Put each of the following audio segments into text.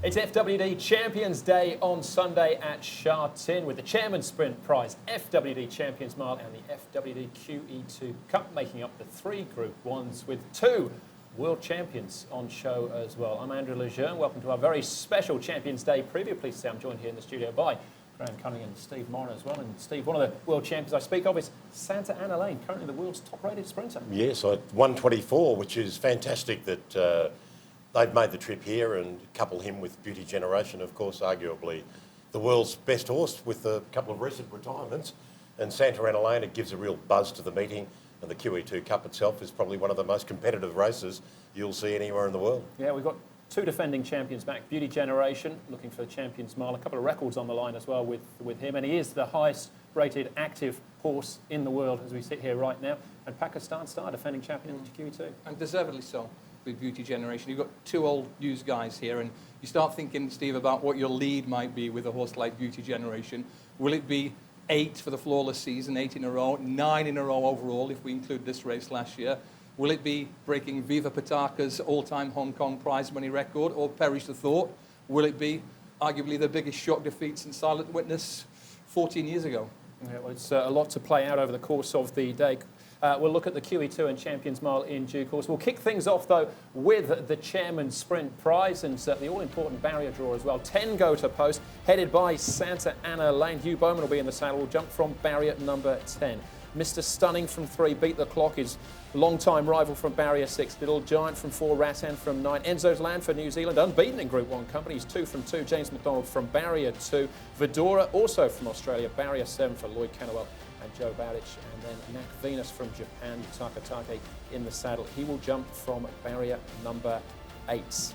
It's FWD Champions Day on Sunday at Sha Tin with the Chairman's Sprint Prize, FWD Champions Mile and the FWD QE2 Cup making up the 3 Group 1s with 2 world champions on show as well. I'm Andrew Lejeune. Welcome to our very special Champions Day preview. Pleased to say I'm joined here in the studio by Graham Cunningham and Steve Moran as well. And Steve, one of the world champions I speak of is Santa Ana Lane, currently the world's top-rated sprinter. Yes, 124, which is fantastic that they've made the trip here, and couple him with Beauty Generation, of course, arguably the world's best horse with a couple of recent retirements. And Santa Ana Lane, it gives a real buzz to the meeting, and the QE2 Cup itself is probably one of the most competitive races you'll see anywhere in the world. Yeah, we've got 2 defending champions back. Beauty Generation, looking for the Champions Mile. A couple of records on the line as well with him. And he is the highest rated active horse in the world as we sit here right now. And Pakistan Star, defending champion in the QE2. And deservedly so with Beauty Generation. You've got 2 old news guys here, and you start thinking, Steve, about what your lead might be with a horse like Beauty Generation. Will it be 8 for the flawless season, 8 in a row, 9 in a row overall if we include this race last year? Will it be breaking Viva Pitaka's all-time Hong Kong prize money record, or perish the thought? Will it be arguably the biggest shock defeat since Silent Witness 14 years ago? Yeah, well, it's a lot to play out over the course of the day. We'll look at the QE2 and Champions Mile in due course. We'll kick things off, though, with the Chairman's Sprint Prize and the all-important barrier draw as well. 10 go to post, headed by Santa Ana Lane. Hugh Bowman will be in the saddle. We'll jump from barrier number 10. Mr. Stunning from 3, Beat the Clock, is long-time rival from barrier 6. Little Giant from 4, Rattan from 9. Enzo's Land for New Zealand, unbeaten in Group 1 companies, 2 from 2. James McDonald from barrier 2. Vidora, also from Australia, barrier 7 for Lloyd Kennewell and Joe Bowditch. And then Mac Venus from Japan, Takatake in the saddle. He will jump from barrier number 8.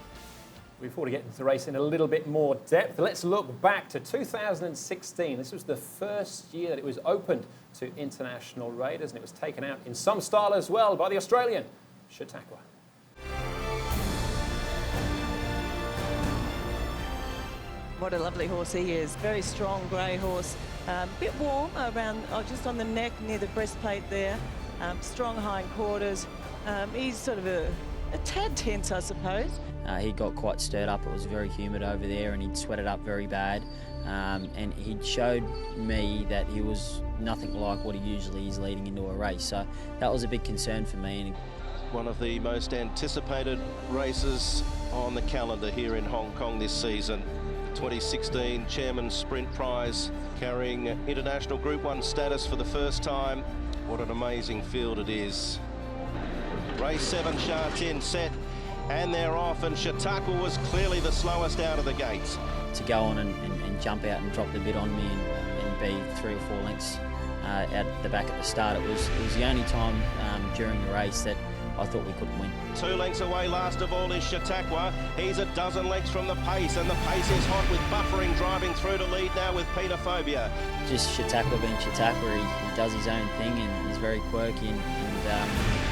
Before we get into the race in a little bit more depth, let's look back to 2016. This was the first year that it was opened to international raiders, and it was taken out in some style as well by the Australian Chautauqua. What a lovely horse he is. Very strong grey horse. Bit warm around, just on the neck near the breastplate there. Strong hindquarters. He's sort of a tad tense, I suppose. He got quite stirred up. It was very humid over there, and he'd sweated up very bad. And he showed me that he was nothing like what he usually is leading into a race. So that was a big concern for me. And one of the most anticipated races on the calendar here in Hong Kong this season. 2016 Chairman's Sprint Prize, carrying international Group 1 status for the first time. What an amazing field it is. Race 7, Sha Tin set, and they're off, and Chautauqua was clearly the slowest out of the gates. to go on and jump out and drop the bit on me and be 3 or 4 lengths out the back at the start. It was the only time during the race that I thought we couldn't win. 2 lengths away, last of all, is Chautauqua. He's a dozen lengths from the pace, and the pace is hot with Buffering driving through to lead now with Pedophobia. Just Chautauqua being Chautauqua, he does his own thing and he's very quirky and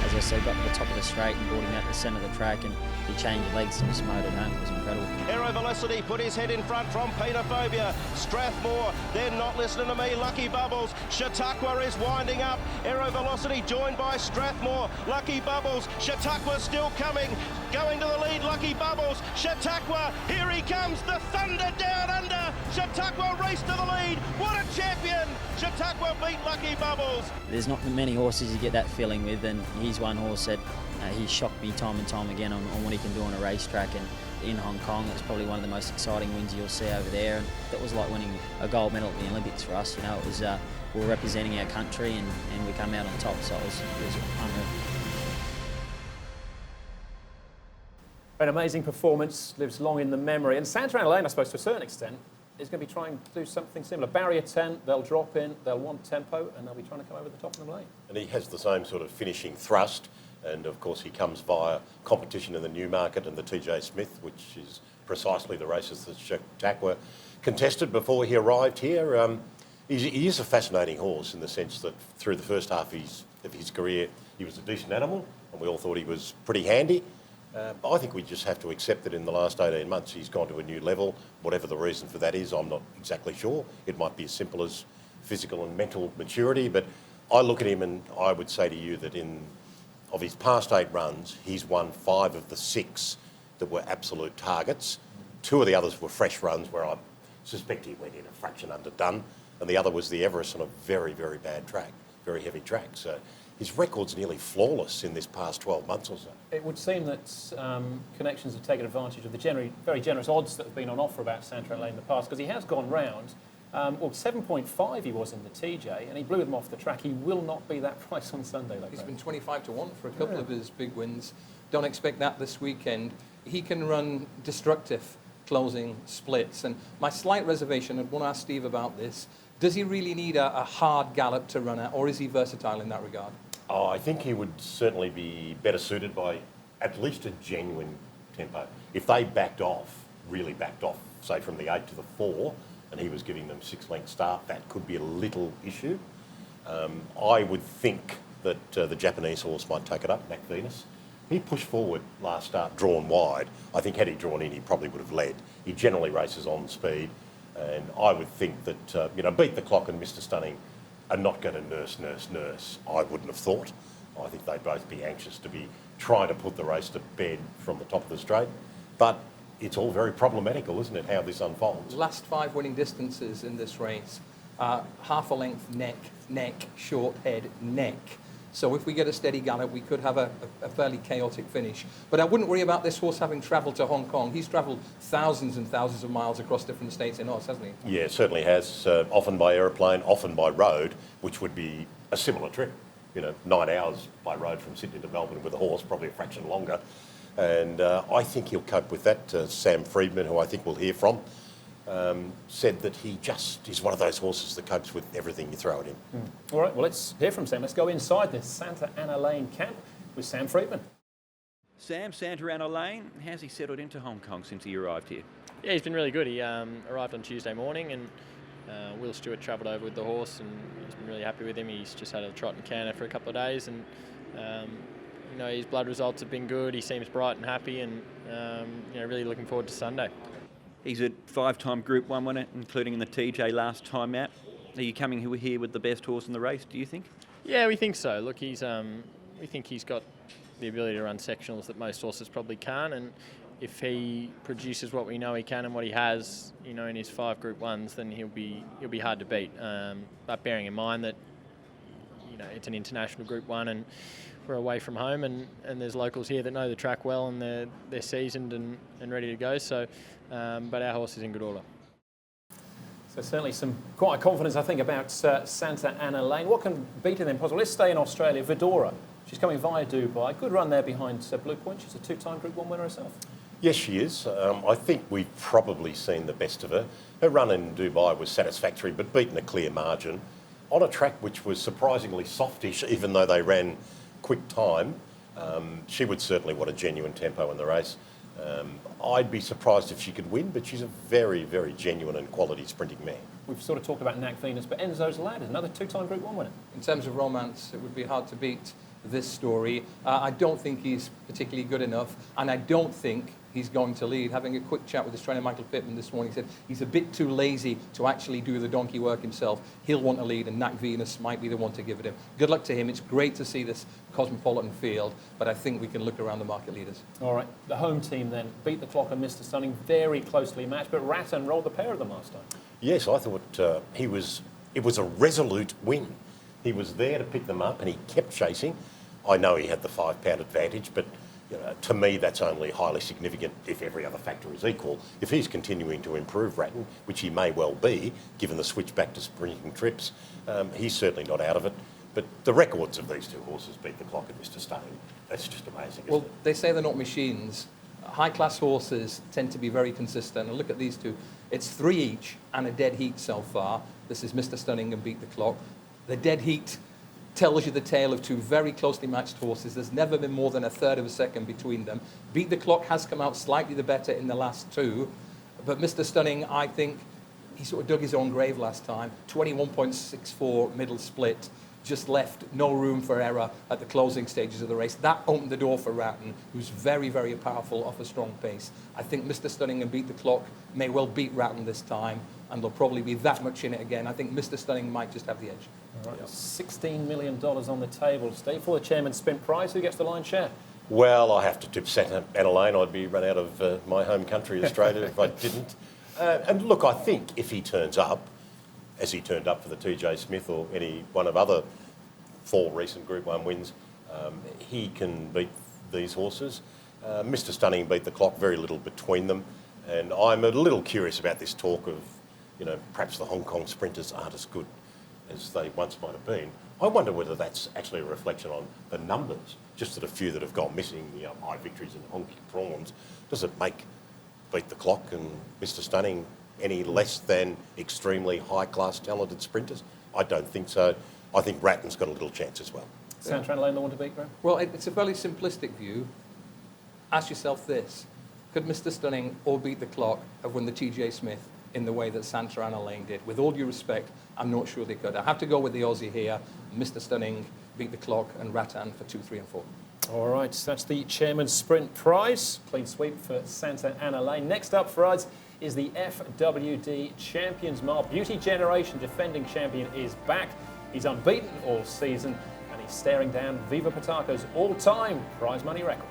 as I said, got to the top of the straight and brought him out the centre of the track, and he changed legs and just mowed it home. It was incredible. Aero Velocity put his head in front from Pedophobia. Strathmore, they're not listening to me. Lucky Bubbles, Chautauqua is winding up. Aero Velocity joined by Strathmore. Lucky Bubbles, Chautauqua still coming. Going to the lead, Lucky Bubbles. Chautauqua, here he comes, the Thunder down under. Chautauqua race to the lead. What a champion! Chautauqua beat Lucky Bubbles. There's not many horses you get that feeling with, and he's one horse that he's shocked me time and time again on what he can do on a racetrack. And in Hong Kong, it's probably one of the most exciting wins you'll see over there. And that was like winning a gold medal at the Olympics for us. You know, it was we were representing our country and we come out on top. So it was unreal. An amazing performance, lives long in the memory. And Santa Ana Lane, I suppose, to a certain extent, is going to be trying to do something similar. Barrier 10, they'll drop in, they'll want tempo, and they'll be trying to come over the top of the lane. And he has the same sort of finishing thrust, and of course he comes via competition in the Newmarket and the TJ Smith, which is precisely the races that Chautauqua contested before he arrived here. He is a fascinating horse in the sense that through the first half of his career, he was a decent animal, and we all thought he was pretty handy. But I think we just have to accept that in the last 18 months he's gone to a new level. Whatever the reason for that is, I'm not exactly sure. It might be as simple as physical and mental maturity, but I look at him and I would say to you that of his past 8 runs, he's won 5 of the 6 that were absolute targets. Two of the others were fresh runs where I suspect he went in a fraction underdone, and the other was the Everest on a very, very bad track, very heavy track. So his record's nearly flawless in this past 12 months or so. It would seem that Connections have taken advantage of the very generous odds that have been on offer about Santa Ana Lane in the past, because he has gone round. 7.5 he was in the TJ, and he blew them off the track. He will not be that price on Sunday. He's been 25 to 1 for a couple of his big wins. Don't expect that this weekend. He can run destructive closing splits. And my slight reservation, and I want to ask Steve about this, does he really need a hard gallop to run at, or is he versatile in that regard? Oh, I think he would certainly be better suited by at least a genuine tempo. If they really backed off, say from the 8 to the 4, and he was giving them 6-length start, that could be a little issue. I would think that the Japanese horse might take it up, Mac Venus. He pushed forward last start, drawn wide. I think had he drawn in, he probably would have led. He generally races on speed, and I would think that, Beat the Clock and Mr. Stunning are not going to nurse. I wouldn't have thought. I think they'd both be anxious to be trying to put the race to bed from the top of the straight. But it's all very problematical, isn't it, how this unfolds? Last 5 winning distances in this race, half a length neck, short head, neck. So if we get a steady gallop, we could have a fairly chaotic finish. But I wouldn't worry about this horse having travelled to Hong Kong. He's travelled thousands and thousands of miles across different states in Oz, hasn't he? Yeah, certainly has. Often by aeroplane, often by road, which would be a similar trip. 9 hours by road from Sydney to Melbourne with a horse, probably a fraction longer. And I think he'll cope with that. Sam Friedman, who I think we'll hear from, said that he just is one of those horses that copes with everything you throw at him. All right, well, let's hear from Sam. Let's go inside this Santa Ana Lane camp with Sam Friedman. Sam, Santa Ana Lane, how's he settled into Hong Kong since he arrived here? Yeah, he's been really good. He arrived on Tuesday morning, and Will Stewart travelled over with the horse, and he's been really happy with him. He's just had a trot in Canada for a couple of days, and his blood results have been good. He seems bright and happy, and really looking forward to Sunday. He's a 5-time Group 1 winner, including in the TJ last time out. Are you coming here with the best horse in the race, do you think? Yeah, we think so. Look, we think he's got the ability to run sectionals that most horses probably can't, and if he produces what we know he can and what he has, in his 5 Group 1s, then he'll be hard to beat. But bearing in mind that, it's an international Group 1 and we're away from home, and there's locals here that know the track well, and they're seasoned and ready to go. So, but our horse is in good order. So certainly some quite confidence, I think, about Santa Ana Lane. What can beat him then possible? Let's stay in Australia. Vidora, she's coming via Dubai. Good run there behind Blue Point. She's a 2-time Group 1 winner herself. Yes, she is. I think we've probably seen the best of her. Her run in Dubai was satisfactory, but beaten a clear margin on a track which was surprisingly softish, even though they ran quick time. She would certainly want a genuine tempo in the race. I'd be surprised if she could win, but she's a very, very genuine and quality sprinting mare. We've sort of talked about Nac Venus, but Enzo's Lad is another 2-time Group 1 winner. In terms of romance, it would be hard to beat this story. I don't think he's particularly good enough, and I don't think he's going to lead. Having a quick chat with his trainer, Michael Pittman, this morning, he said he's a bit too lazy to actually do the donkey work himself. He'll want to lead, and Nac Venus might be the one to give it him. Good luck to him. It's great to see this cosmopolitan field, but I think we can look around the market leaders. All right, the home team then, Beat the Clock and Mr. Stunning, very closely matched, but Ratton rolled the pair of them last time. Yes, I thought it was a resolute win. He was there to pick them up, and he kept chasing. I know he had the 5-pound advantage, but to me that's only highly significant if every other factor is equal. If he's continuing to improve Ratton, which he may well be, given the switch back to sprinting trips, he's certainly not out of it. But the records of these two horses, Beat the Clock and Mr. Stunning, that's just amazing, isn't it? They say they're not machines. High-class horses tend to be very consistent. And look at these two. It's 3 each and a dead heat so far. This is Mr. Stunning and Beat the Clock. The dead heat tells you the tale of two very closely matched horses. There's never been more than a third of a second between them. Beat the Clock has come out slightly the better in the last 2. But Mr. Stunning, I think, he sort of dug his own grave last time. 21.64 middle split. Just left no room for error at the closing stages of the race. That opened the door for Ratton, who's very, very powerful off a strong pace. I think Mr. Stunning and Beat the Clock may well beat Ratton this time, and there'll probably be that much in it again. I think Mr. Stunning might just have the edge. All right, $16 million on the table, Steve, for the chairman's sprint prize. Who gets the lion's share? Well, I have to tip Santa Ana Lane. I'd be run out of my home country, Australia, if I didn't. And look, I think if he turns up, as he turned up for the TJ Smith or any one of other 4 recent Group 1 wins, he can beat these horses. Mr Stunning beat the clock, very little between them. And I'm a little curious about this talk of, perhaps the Hong Kong sprinters aren't as good as they once might have been. I wonder whether that's actually a reflection on the numbers, just that a few that have gone missing, high victories and honky prawns. Does it make beat the clock and Mr Stunning any less than extremely high-class talented sprinters? I don't think so. I think Ratton's got a little chance as well. Santa Ana Lane the one to beat, Graham? Well, it's a fairly simplistic view. Ask yourself this. Could Mr Stunning or beat the clock have won the TJ Smith in the way that Santa Ana Lane did? With all due respect, I'm not sure they could. I have to go with the Aussie here. Mr Stunning beat the clock and Rattan for 2, 3 and 4. All right, that's the Chairman's Sprint Prize. Clean sweep for Santa Ana Lane. Next up for us is the FWD Champions Mile. Beauty Generation defending champion is back. He's unbeaten all season and he's staring down Viva Pataco's all-time prize money record.